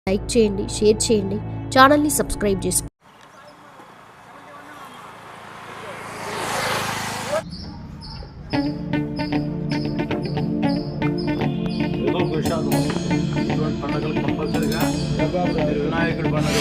Like చేయండి, share చేయండి, ఛానల్ని సబ్స్క్రైబ్ చేసుకోండి. పండుగలు కంపల్సరిగా వినాయకుడి పండుగ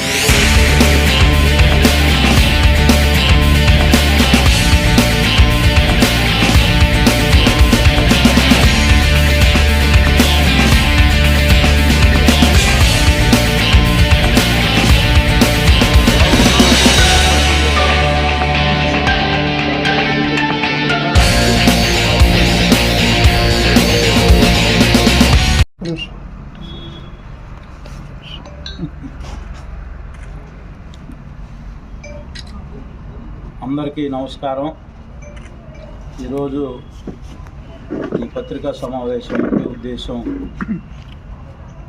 అందరికీ నమస్కారం. ఈరోజు ఈ పత్రికా సమావేశం ముఖ్య ఉద్దేశం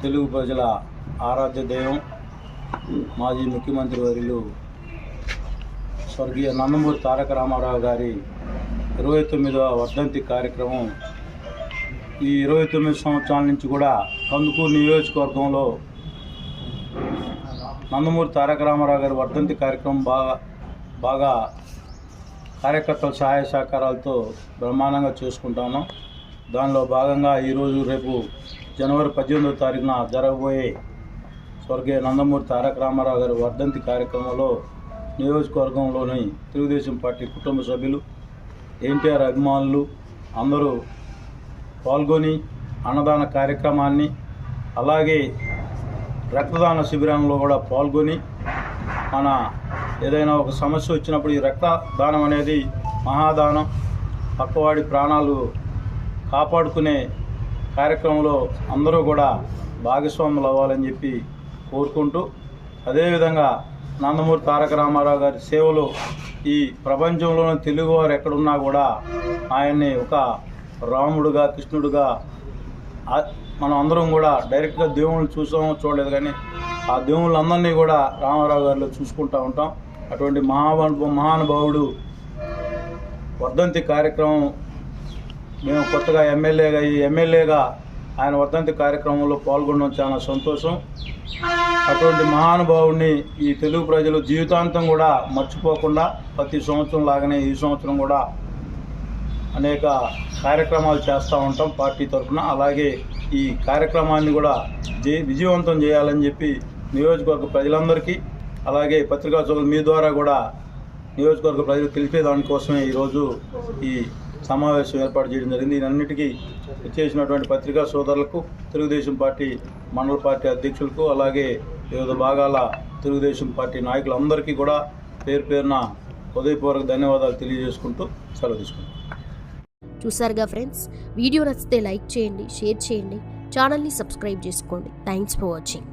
తెలుగు ప్రజల ఆరాధ్య దైవం మాజీ ముఖ్యమంత్రి వర్యులు స్వర్గీయ నందమూరి తారక రామారావు గారి 29వ వర్ధంతి కార్యక్రమం ఈ 29 సంవత్సరాల నుంచి కూడా కందుకూరు నియోజకవర్గంలో నందమూరి తారక రామారావు గారి వర్ధంతి కార్యక్రమం బాగా కార్యకర్తల సహాయ సహకారాలతో బ్రహ్మాండంగా చేసుకుంటాను. దానిలో భాగంగా ఈరోజు రేపు జనవరి 18వ తారీఖున జరగబోయే స్వర్గీయ నందమూరి తారక రామారావు గారి వర్ధంతి కార్యక్రమంలో నియోజకవర్గంలోని తెలుగుదేశం పార్టీ కుటుంబ సభ్యులు, ఎన్టీఆర్ అభిమానులు అందరూ పాల్గొని అన్నదాన కార్యక్రమాన్ని అలాగే రక్తదాన శిబిరంలో కూడా పాల్గొని మన ఏదైనా ఒక సమస్య వచ్చినప్పుడు ఈ రక్తదానం అనేది మహాదానం, పక్కవాడి ప్రాణాలు కాపాడుకునే కార్యక్రమంలో అందరూ కూడా భాగస్వాములు అవ్వాలని చెప్పి కోరుకుంటూ, అదేవిధంగా నందమూరి తారక రామారావు గారి సేవలు ఈ ప్రపంచంలోని తెలుగువారు ఎక్కడున్నా కూడా ఆయన్ని ఒక రాముడుగా కృష్ణుడుగా మనం అందరం కూడా డైరెక్ట్గా దేవుళ్ళని చూడలేదు, కానీ ఆ దేవుళ్ళందరినీ కూడా రామారావు గారిలో చూసుకుంటూ ఉంటాం. అటువంటి మహానుభావుడు వర్ధంతి కార్యక్రమం మేము కొత్తగా ఎమ్మెల్యేగా ఆయన వర్ధంతి కార్యక్రమంలో పాల్గొనడం చాలా సంతోషం. అటువంటి మహానుభావుడిని ఈ తెలుగు ప్రజలు జీవితాంతం కూడా మర్చిపోకుండా ప్రతి సంవత్సరం లాగానే ఈ సంవత్సరం కూడా అనేక కార్యక్రమాలు చేస్తూ ఉంటాం పార్టీ తరఫున. అలాగే ఈ కార్యక్రమాన్ని కూడా విజయవంతం చేయాలని చెప్పి నియోజకవర్గ ప్రజలందరికీ అలాగే పత్రికా సోదరులు మీ ద్వారా కూడా నియోజకవర్గ ప్రజలు తెలిపేదానికోసమే ఈరోజు ఈ సమావేశం ఏర్పాటు చేయడం జరిగింది. దీనన్నిటికీ చేసినటువంటి పత్రికా సోదరులకు, తెలుగుదేశం పార్టీ మండల పార్టీ అధ్యక్షులకు, అలాగే వివిధ భాగాల తెలుగుదేశం పార్టీ నాయకులందరికీ కూడా పేరున హృదయపూర్వక ధన్యవాదాలు తెలియజేసుకుంటూ సెలవు తీసుకుంటాం. చూసారుగా ఫ్రెండ్స్, వీడియో నచ్చితే లైక్ చేయండి, షేర్ చేయండి, ఛానల్ని సబ్స్క్రైబ్ చేసుకోండి. Thanks for watching.